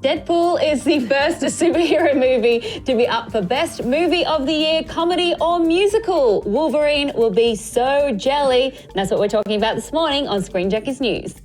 Deadpool is the first superhero movie to be up for Best Movie of the Year, Comedy or Musical. Wolverine will be so jelly. And that's what we're talking about this morning on ScreenJunkies News.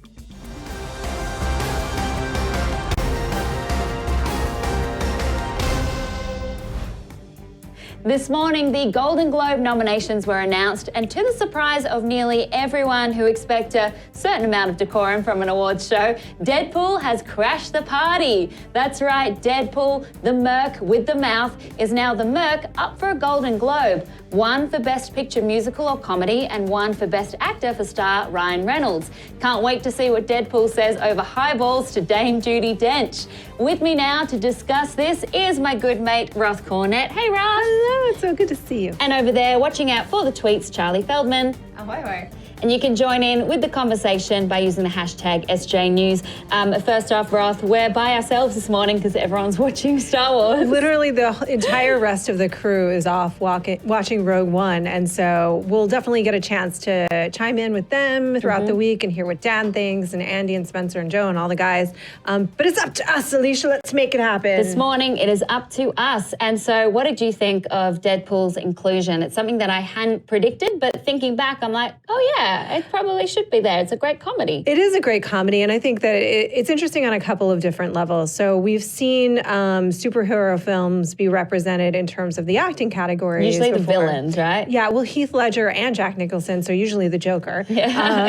This morning, the Golden Globe nominations were announced, and to the surprise of nearly everyone who expect a certain amount of decorum from an awards show, Deadpool has crashed the party. That's right, Deadpool, the Merc with the mouth, is now the Merc up for a Golden Globe. One for Best Picture Musical or Comedy, and one for Best Actor for star Ryan Reynolds. Can't wait to see what Deadpool says over highballs to Dame Judi Dench. With me now to discuss this is my good mate, Roth Cornett. Hey, Roth. Hello, it's so good to see you. And over there, watching out for the tweets, Charlie Feldman. Ahoy, ahoy. And you can join in with the conversation by using the hashtag SJNews. First off, Roth, we're by ourselves this morning because everyone's watching Star Wars. Literally the entire rest of the crew is off watching Rogue One, and so we'll definitely get a chance to chime in with them throughout the week and hear what Dan thinks, and Andy and Spencer and Joe and all the guys. But it's up to us, Alicia. Let's make it happen. This morning, it is up to us. And so what did you think of Deadpool's inclusion? It's something that I hadn't predicted, but thinking back, I'm like, oh yeah, it probably should be there. It's a great comedy. It is a great comedy, and I think that it's interesting on a couple of different levels. So we've seen superhero films be represented in terms of the acting categories. Usually before. The villains, right? Yeah, well, Heath Ledger and Jack Nicholson, so usually the Joker. Yeah,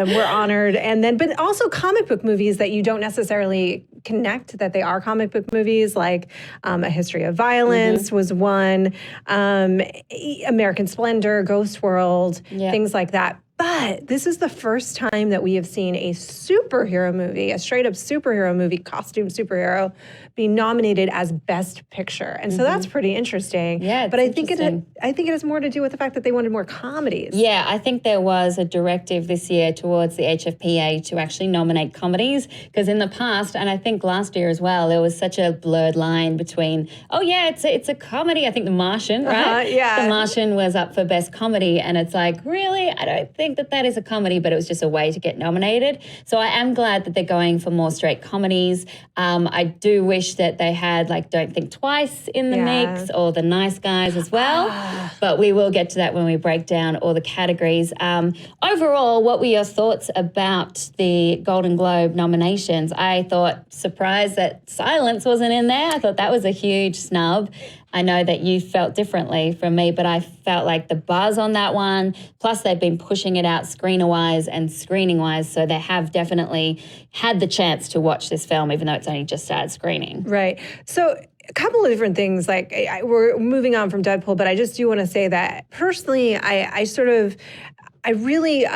we're honored. And then, but also comic book movies that you don't necessarily connect that they are comic book movies, like A History of Violence was one, American Splendor, Ghost World, things like that. But this is the first time that we have seen a superhero movie, a straight up superhero movie, costume superhero, be nominated as Best Picture. And so that's pretty interesting. Yeah, but I think it has more to do with the fact that they wanted more comedies. Yeah, I think there was a directive this year towards the HFPA to actually nominate comedies, because in the past, and I think last year as well, there was such a blurred line between, oh yeah, it's a comedy. I think The Martian, right? Yeah. The Martian was up for Best Comedy, and it's like, really? I don't think that is a comedy, but it was just a way to get nominated. So I am glad that they're going for more straight comedies. I do wish that they had like Don't Think Twice in the mix, or The Nice Guys as well. But we will get to that when we break down all the categories. Overall, what were your thoughts about the Golden Globe nominations? I thought, surprised that Silence wasn't in there. I thought that was a huge snub. I know that you felt differently from me, but I felt like the buzz on that one, plus they've been pushing it out screener-wise and screening-wise, so they have definitely had the chance to watch this film, even though it's only just started screening. Right. So a couple of different things, like we're moving on from Deadpool, but I just do want to say that personally, I really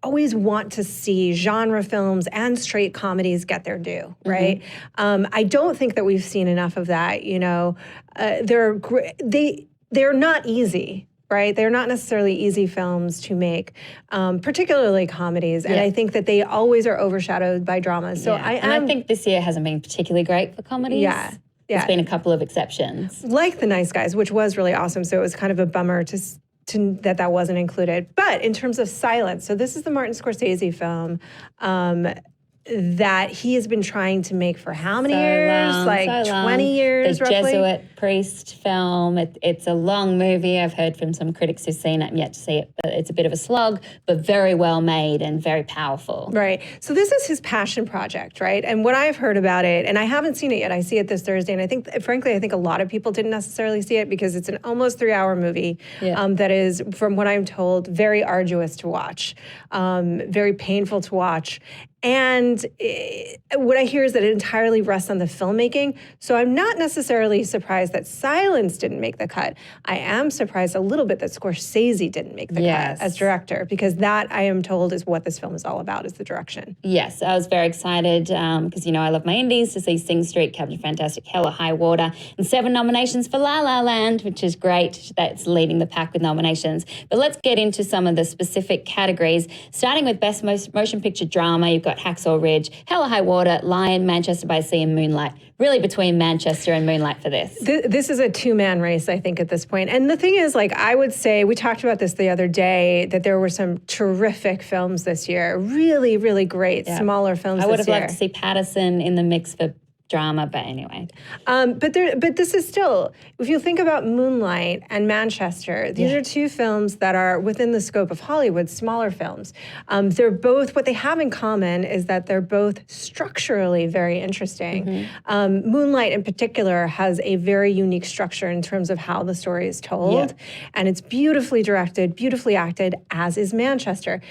always want to see genre films and straight comedies get their due, right? I don't think that we've seen enough of that. You know, they're not easy, right? They're not necessarily easy films to make, particularly comedies. And I think that they always are overshadowed by dramas. So I think this year hasn't been particularly great for comedies. Yeah. There's been a couple of exceptions. Like The Nice Guys, which was really awesome. So it was kind of a bummer that wasn't included. But in terms of Silence, so this is the Martin Scorsese film that he has been trying to make for how many years? Like 20 years, the roughly? Jesuit priest film. It's a long movie. I've heard from some critics who've seen it and yet to see it. But it's a bit of a slog, but very well made and very powerful. Right. So this is his passion project, right? And what I've heard about it, and I haven't seen it yet. I see it this Thursday, and I think, frankly, I think a lot of people didn't necessarily see it because it's an almost 3-hour movie that is, from what I'm told, very arduous to watch, very painful to watch. And what I hear is that it entirely rests on the filmmaking. So I'm not necessarily surprised that Silence didn't make the cut. I am surprised a little bit that Scorsese didn't make the cut as director, because that, I am told, is what this film is all about, is the direction. Yes, I was very excited because, I love my indies, to see Sing Street, Captain Fantastic, Hell or High Water, and 7 nominations for La La Land, which is great. That's leading the pack with nominations. But let's get into some of the specific categories, starting with Best Motion Picture Drama. You've got got Hacksaw Ridge, Hell or High Water, Lion, Manchester by the Sea, and Moonlight. Really between Manchester and Moonlight for this. This is a two-man race, I think, at this point. And the thing is, like, I would say, we talked about this the other day, that there were some terrific films this year. Really, really great smaller films this year. I would have loved to see Patterson in the mix for drama, but anyway. But this is still, if you think about Moonlight and Manchester, these are two films that are within the scope of Hollywood, smaller films. They're both, what they have in common is that they're both structurally very interesting. Moonlight in particular has a very unique structure in terms of how the story is told. And it's beautifully directed, beautifully acted, as is Manchester.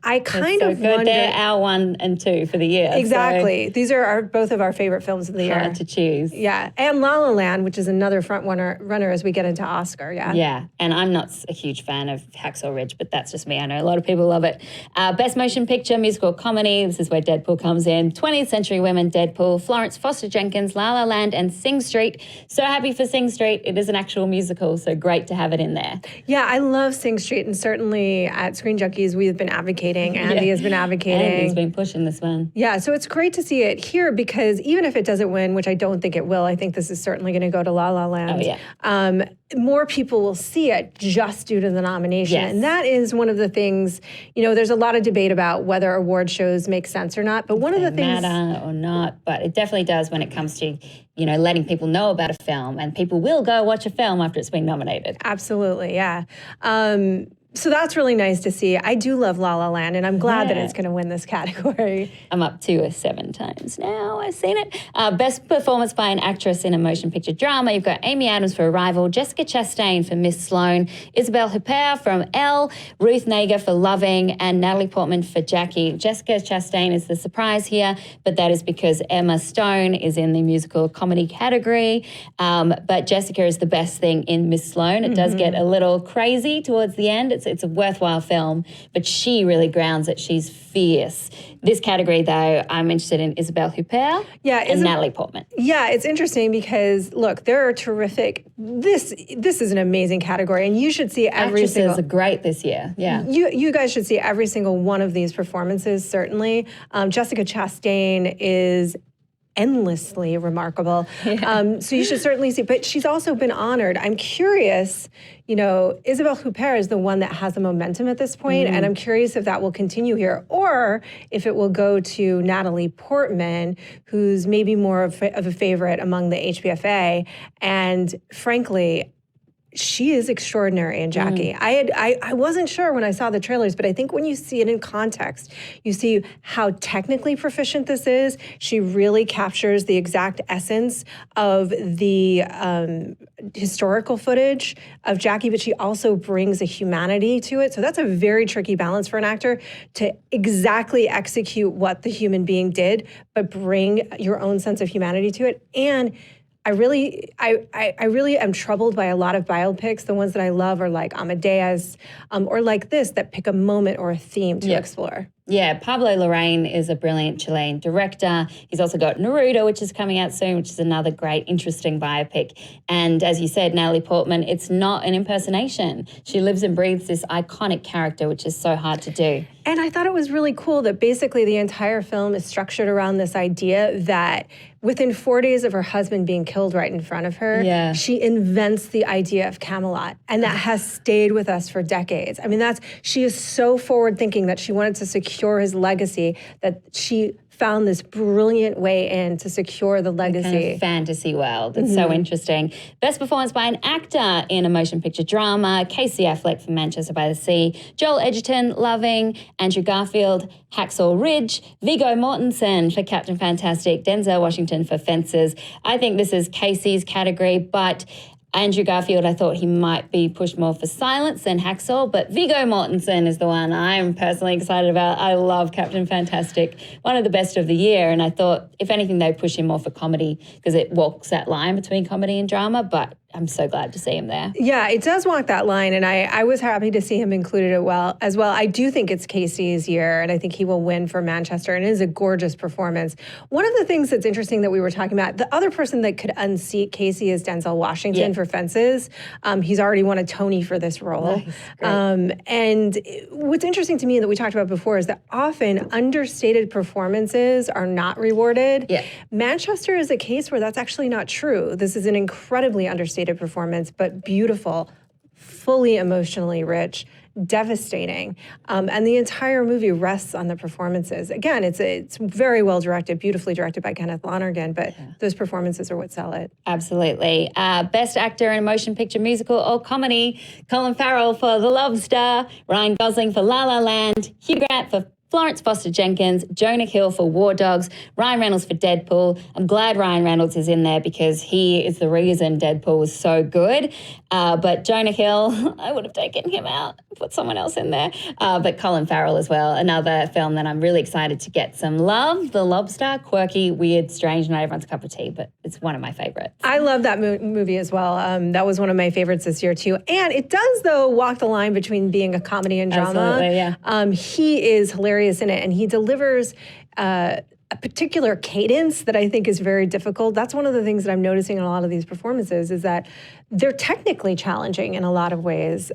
I kind of wonder. They're our 1 and 2 for the year. Exactly. So these are both of our favorite films of the year. Hard to choose. Yeah. And La La Land, which is another front runner as we get into Oscar. Yeah. Yeah. And I'm not a huge fan of Hacksaw Ridge, but that's just me. I know a lot of people love it. Best Motion Picture, Musical Comedy. This is where Deadpool comes in. 20th Century Women, Deadpool, Florence Foster Jenkins, La La Land, and Sing Street. So happy for Sing Street. It is an actual musical, so great to have it in there. Yeah, I love Sing Street, and certainly at ScreenJunkies, we've been advocating. Andy has been advocating. Andy's been pushing this one. Yeah, so it's great to see it here because even if it doesn't win, which I don't think it will, I think this is certainly going to go to La La Land. Oh, yeah. More people will see it just due to the nomination. Yes. And that is one of the things, you know, there's a lot of debate about whether award shows make sense or not. But one of the things... matter or not, but it definitely does when it comes to, you know, letting people know about a film. And people will go watch a film after it's been nominated. Absolutely, yeah. So that's really nice to see. I do love La La Land, and I'm glad that it's going to win this category. I'm up to 7 times now. I've seen it. Best performance by an actress in a motion picture drama. You've got Amy Adams for Arrival, Jessica Chastain for Miss Sloane, Isabelle Huppert from Elle, Ruth Negga for Loving, and Natalie Portman for Jackie. Jessica Chastain is the surprise here, but that is because Emma Stone is in the musical comedy category. But Jessica is the best thing in Miss Sloane. It does get a little crazy towards the end. It's a worthwhile film, but she really grounds it. She's fierce. This category, though, I'm interested in Isabelle Huppert and Natalie Portman. Yeah, it's interesting because, look, there are terrific... This is an amazing category, and you should see every Actresses single... are great this year, yeah. You guys should see every single one of these performances, certainly. Jessica Chastain is endlessly remarkable. So you should certainly see, but she's also been honored. I'm curious, you know, Isabelle Huppert is the one that has the momentum at this point, and I'm curious if that will continue here, or if it will go to Natalie Portman, who's maybe more of a favorite among the HBFA, and frankly, she is extraordinary in Jackie. I wasn't sure when I saw the trailers, but I think when you see it in context, you see how technically proficient this is. She really captures the exact essence of the historical footage of Jackie, but she also brings a humanity to it. So that's a very tricky balance for an actor to exactly execute what the human being did, but bring your own sense of humanity to it. And I really am troubled by a lot of biopics. The ones that I love are like Amadeus, or like this, that pick a moment or a theme to explore. Yeah, Pablo Larraín is a brilliant Chilean director. He's also got Neruda, which is coming out soon, which is another great, interesting biopic. And as you said, Natalie Portman, it's not an impersonation. She lives and breathes this iconic character, which is so hard to do. And I thought it was really cool that basically the entire film is structured around this idea that within 4 days of her husband being killed right in front of her, she invents the idea of Camelot. And that has stayed with us for decades. I mean, she is so forward thinking that she wanted to secure his legacy, that she found this brilliant way in to secure the legacy. Kind of fantasy world. It's so interesting. Best performance by an actor in a motion picture drama, Casey Affleck for Manchester by the Sea, Joel Edgerton, Loving, Andrew Garfield, Hacksaw Ridge, Viggo Mortensen for Captain Fantastic, Denzel Washington for Fences. I think this is Casey's category, but Andrew Garfield, I thought he might be pushed more for Silence than Hacksaw, but Viggo Mortensen is the one I'm personally excited about. I love Captain Fantastic, one of the best of the year, and I thought, if anything, they'd push him more for comedy because it walks that line between comedy and drama, but I'm so glad to see him there. Yeah, it does walk that line, and I was happy to see him included as well. I do think it's Casey's year, and I think he will win for Manchester, and it is a gorgeous performance. One of the things that's interesting that we were talking about, the other person that could unseat Casey is Denzel Washington for Fences. He's already won a Tony for this role. Nice, and what's interesting to me that we talked about before is that often understated performances are not rewarded. Yeah. Manchester is a case where that's actually not true. This is an incredibly understated performance, but beautiful, fully emotionally rich, devastating. And the entire movie rests on the performances. Again, it's very well directed, beautifully directed by Kenneth Lonergan, but those performances are what sell it. Absolutely. Best actor in a motion picture, musical or comedy, Colin Farrell for The Lobster, Ryan Gosling for La La Land, Hugh Grant for Florence Foster Jenkins, Jonah Hill for War Dogs, Ryan Reynolds for Deadpool. I'm glad Ryan Reynolds is in there because he is the reason Deadpool was so good. But Jonah Hill, I would have taken him out, put someone else in there. But Colin Farrell as well, another film that I'm really excited to get some love. The Lobster, quirky, weird, strange, not everyone's cup of tea, but it's one of my favorites. I love that movie as well. That was one of my favorites this year too. And it does, though, walk the line between being a comedy and drama. Absolutely, yeah. He is hilarious in it, and he delivers a particular cadence that I think is very difficult. That's one of the things that I'm noticing in a lot of these performances is that they're technically challenging in a lot of ways.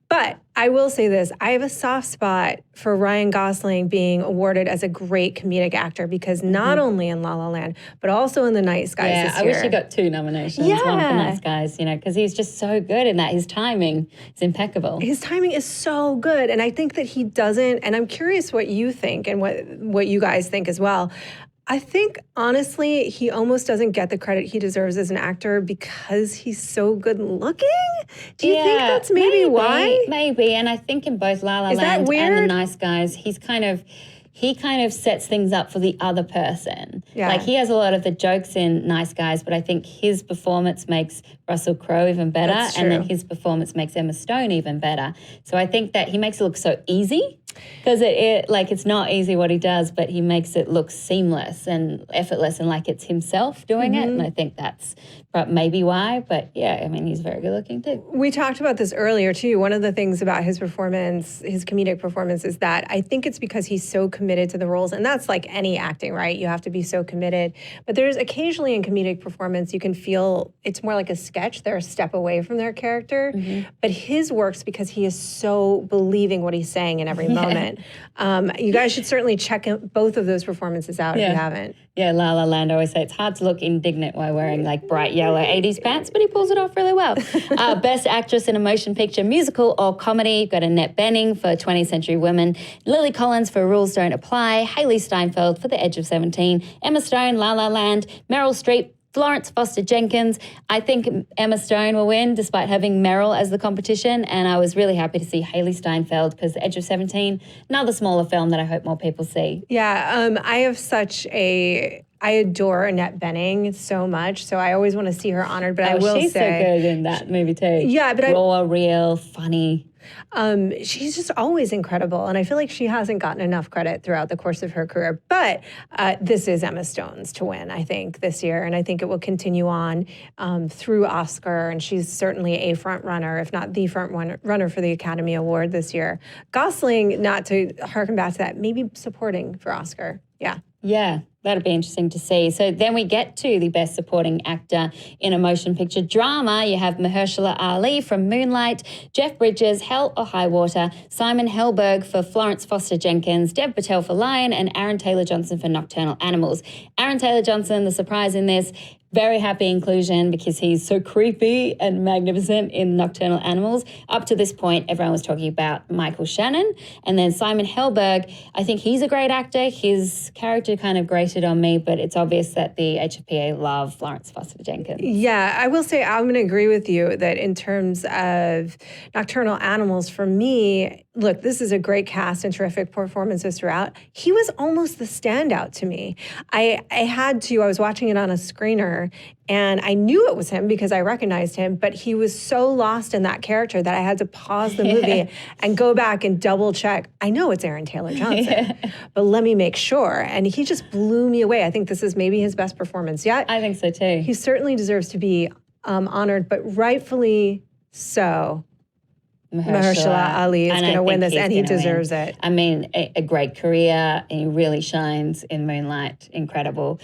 But I will say this, I have a soft spot for Ryan Gosling being awarded as a great comedic actor because not only in La La Land, but also in The Nice Guys this year. I wish he got 2 nominations, one for Nice Guys, because he's just so good in that. His timing is impeccable. His timing is so good, and I think that he doesn't, and I'm curious what you think and what you guys think as well. I think, honestly, he almost doesn't get the credit he deserves as an actor because he's so good looking. Do you think that's maybe why? Maybe, and I think in both La La Land and The Nice Guys, he kind of sets things up for the other person. Yeah. Like, he has a lot of the jokes in Nice Guys, but I think his performance makes Russell Crowe even better, and then his performance makes Emma Stone even better. So I think that he makes it look so easy. Because it's not easy what he does, but he makes it look seamless and effortless and like it's himself doing it. And I think that's maybe why. But yeah, I mean, he's very good looking too. We talked about this earlier too. One of the things about his performance, his comedic performance, is that I think it's because he's so committed to the roles. And that's like any acting, right? You have to be so committed. But there's occasionally in comedic performance, you can feel it's more like a sketch. They're a step away from their character. But his works because he is so believing what he's saying in every moment. You guys should certainly check both of those performances out if you haven't. Yeah, La La Land, I always say it's hard to look indignant while wearing like bright yellow 80s pants, but he pulls it off really well. Best actress in a motion picture, musical or comedy, you've got Annette Bening for 20th Century Women, Lily Collins for Rules Don't Apply, Haley Steinfeld for The Edge of 17, Emma Stone, La La Land, Meryl Streep, Florence Foster Jenkins. I think Emma Stone will win despite having Meryl as the competition, and I was really happy to see Haley Steinfeld because The Edge of 17, another smaller film that I hope more people see. Yeah, I adore Annette Bening so much, so I always want to see her honored, but I will say... she's so good in that movie too. Yeah, but raw, real, funny. She's just always incredible, and I feel like she hasn't gotten enough credit throughout the course of her career. But this is Emma Stone's to win, I think, this year, and I think it will continue on through Oscar, and she's certainly a front runner, if not the front runner for the Academy Award this year. Gosling, not to harken back to that, maybe supporting for Oscar. Yeah. Yeah, that'll be interesting to see. So then we get to the Best Supporting Actor in a Motion Picture Drama. You have Mahershala Ali from Moonlight, Jeff Bridges, Hell or High Water, Simon Helberg for Florence Foster Jenkins, Dev Patel for Lion, and Aaron Taylor-Johnson for Nocturnal Animals. Aaron Taylor-Johnson, the surprise in this, very happy inclusion because he's so creepy and magnificent in Nocturnal Animals. Up to this point, everyone was talking about Michael Shannon. And then Simon Helberg, I think he's a great actor. His character kind of grated on me, but it's obvious that the HFPA love Florence Foster Jenkins. Yeah, I will say I'm going to agree with you that in terms of Nocturnal Animals, for me, look, this is a great cast and terrific performances throughout. He was almost the standout to me. I was watching it on a screener, and I knew it was him because I recognized him, but he was so lost in that character that I had to pause the movie and go back and double check. I know it's Aaron Taylor-Johnson, but let me make sure. And he just blew me away. I think this is maybe his best performance yet. I think so too. He certainly deserves to be honored, but rightfully so. Mahershala Ali is going to win this, and he deserves it. I mean, a great career. He really shines in Moonlight. Incredible.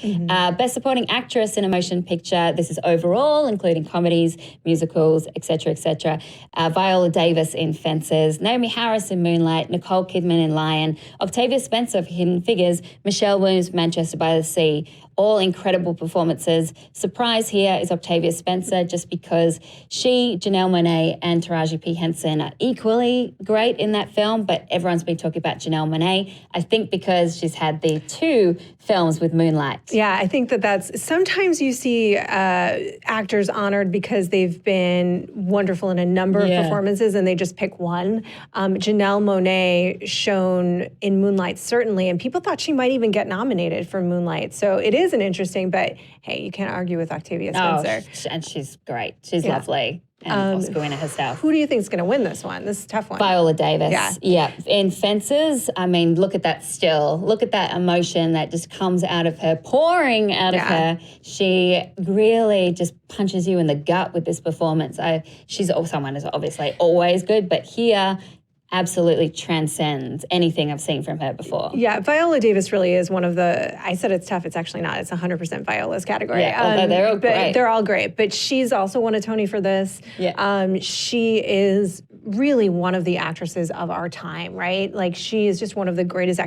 Best Supporting Actress in a Motion Picture. This is overall, including comedies, musicals, etc., etc. Viola Davis in Fences, Naomi Harris in Moonlight, Nicole Kidman in Lion, Octavia Spencer for Hidden Figures, Michelle Williams, Manchester by the Sea. All incredible performances. Surprise here is Octavia Spencer, just because she, Janelle Monáe, and Taraji P. Henson are equally great in that film, but everyone's been talking about Janelle Monáe, I think because she's had the 2 films with Moonlight. Yeah, I think that's, sometimes you see actors honored because they've been wonderful in a number of performances and they just pick one. Janelle Monáe shone in Moonlight, certainly, and people thought she might even get nominated for Moonlight. So it is an interesting, but hey, you can't argue with Octavia Spencer. Oh, and she's great. She's lovely. And Oscar winner herself. Who do you think is going to win this one? This is a tough one. Viola Davis. Yeah. In Fences, I mean, look at that still. Look at that emotion that just comes out of her, pouring out of her. She really just punches you in the gut with this performance. She's someone who's obviously always good, but here absolutely transcends anything I've seen from her before. Yeah, Viola Davis really is one of the, I said it's tough, it's actually not. It's 100% Viola's category. Yeah, although they're all great. They're all great, but she's also won a Tony for this. Yeah. She is really one of the actresses of our time, right? Like, she is just one of the greatest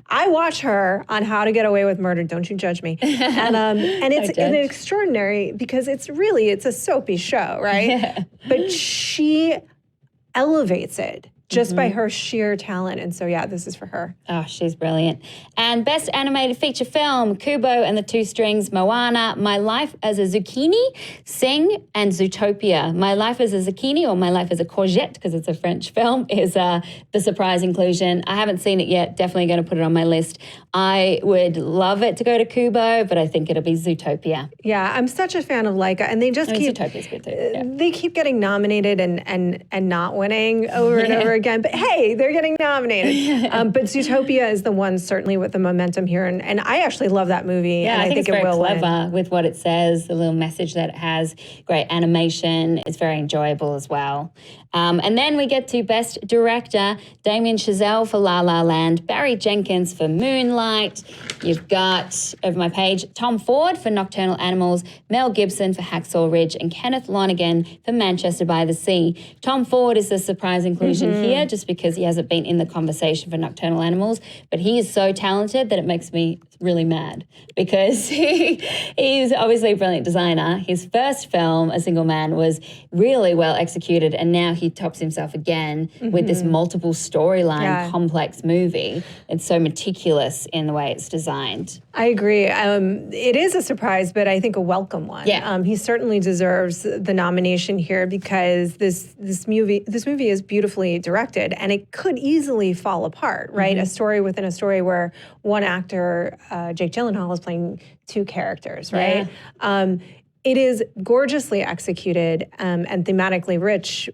I watch her on How to Get Away with Murder, don't you judge me. And it's an extraordinary, because it's a soapy show, right? Yeah. But she elevates it just by her sheer talent. And so, yeah, this is for her. Oh, she's brilliant. And Best Animated Feature Film, Kubo and the Two Strings, Moana, My Life as a Zucchini, Sing, and Zootopia. My Life as a Zucchini, or My Life as a Courgette, because it's a French film, is the surprise inclusion. I haven't seen it yet. Definitely going to put it on my list. I would love it to go to Kubo, but I think it'll be Zootopia. Yeah, I'm such a fan of Laika, and they just Zootopia's good too. Yeah. They keep getting nominated and not winning over and over again. But hey, they're getting nominated. But Zootopia is the one certainly with the momentum here, and I actually love that movie. Yeah, and I think it's it very will clever win. with what it says, the little message that it has. Great animation. It's very enjoyable as well. And then we get to Best Director, Damien Chazelle for La La Land, Barry Jenkins for Moonlight. You've got, over my page, Tom Ford for Nocturnal Animals, Mel Gibson for Hacksaw Ridge, and Kenneth Lonergan for Manchester by the Sea. Tom Ford is the surprise inclusion here, just because he hasn't been in the conversation for Nocturnal Animals, but he is so talented that it makes me really mad, because he's obviously a brilliant designer. His first film, A Single Man, was really well executed, and now he tops himself again with this multiple storyline, complex movie. It's so meticulous in the way it's designed. I agree. It is a surprise, but I think a welcome one. Yeah. He certainly deserves the nomination here, because this movie is beautifully directed, and it could easily fall apart, right? A story within a story where one actor, Jake Gyllenhaal, is playing 2 characters, right? Yeah. It is gorgeously executed and thematically rich.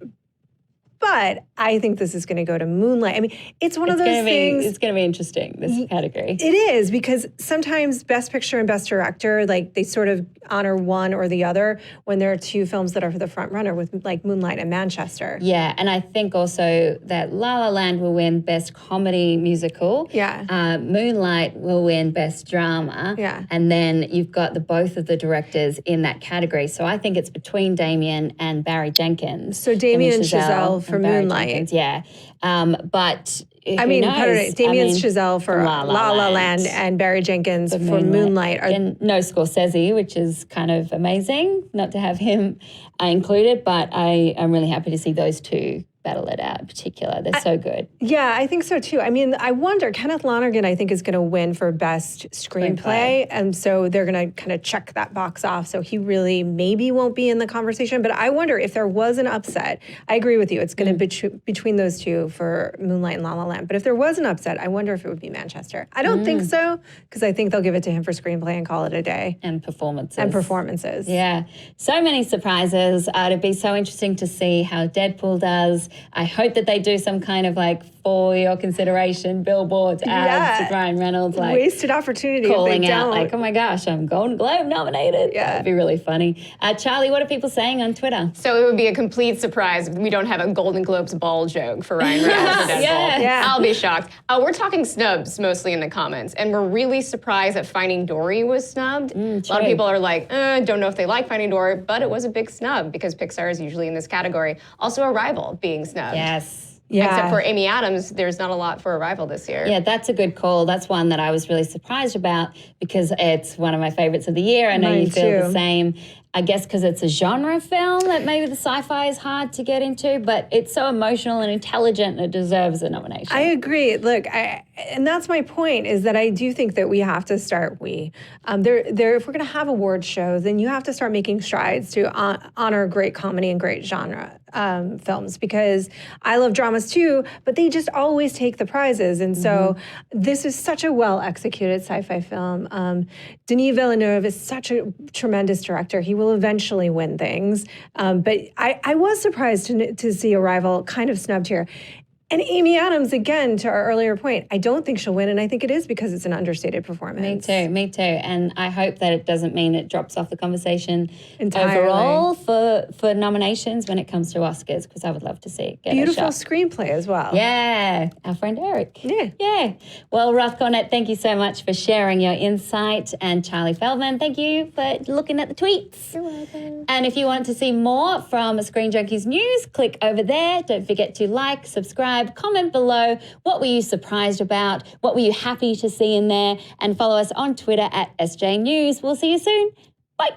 But I think this is going to go to Moonlight. I mean, it's one of those things. It's going to be interesting, this category. It is, because sometimes Best Picture and Best Director, like, they sort of honor one or the other when there are 2 films that are the front runner, with like Moonlight and Manchester. Yeah, and I think also that La La Land will win Best Comedy Musical. Yeah. Moonlight will win Best Drama. Yeah. And then you've got both of the directors in that category. So I think it's between Damien and Barry Jenkins. So Damien Chazelle for Moonlight. Jenkins, yeah. But I mean, Damien Chazelle for La La Land and Barry Jenkins for Moonlight. And no Scorsese, which is kind of amazing not to have him included, but I am really happy to see those 2 battle it out in particular. They're so good. Yeah, I think so too. I mean, I wonder, Kenneth Lonergan, I think, is going to win for Best Screenplay. And so they're going to kind of check that box off. So he really maybe won't be in the conversation. But I wonder if there was an upset. I agree with you. It's going to be between those 2 for Moonlight and La La Land. But if there was an upset, I wonder if it would be Manchester. I don't think so, because I think they'll give it to him for Screenplay and call it a day. And performances. Yeah. So many surprises. It'd be so interesting to see how Deadpool does. I hope that they do some kind of like for your consideration, billboards, ads, with Ryan Reynolds, like wasted opportunity. calling if they out don't. like, oh my gosh, I'm Golden Globe nominated. Yeah. That'd be really funny. Charlie, what are people saying on Twitter? So it would be a complete surprise if we don't have a Golden Globes ball joke for Ryan Reynolds for Deadpool. Yeah. I'll be shocked. We're talking snubs mostly in the comments, and we're really surprised that Finding Dory was snubbed. A lot of people are like, don't know if they like Finding Dory, but it was a big snub because Pixar is usually in this category. Also Arrival being snubbed. Yes. Yeah. Except for Amy Adams, there's not a lot for Arrival this year. Yeah, that's a good call. That's one that I was really surprised about because it's one of my favorites of the year. I know Mine you feel too. the same. I guess because it's a genre film that maybe the sci-fi is hard to get into, but it's so emotional and intelligent and it deserves a nomination. I agree. Look, and that's my point, is that I do think that we have to start, if we're going to have award shows, then you have to start making strides to honor great comedy and great genre films, because I love dramas too, but they just always take the prizes. And so this is such a well-executed sci-fi film. Denis Villeneuve is such a tremendous director. He will eventually win things. But I was surprised to see Arrival kind of snubbed here. And Amy Adams, again, to our earlier point, I don't think she'll win, and I think it is because it's an understated performance. Me too. And I hope that it doesn't mean it drops off the conversation Entirely. overall for nominations when it comes to Oscars, because I would love to see it get Beautiful a shot. screenplay as well. Yeah, our friend Eric. Yeah. Well, Ruth Cornett, thank you so much for sharing your insight. And Charlie Feldman, thank you for looking at the tweets. You're welcome. And if you want to see more from Screen Junkies News, click over there. Don't forget to like, subscribe, comment below. What were you surprised about? What were you happy to see in there? And follow us on Twitter at SJ News. We'll see you soon. Bye.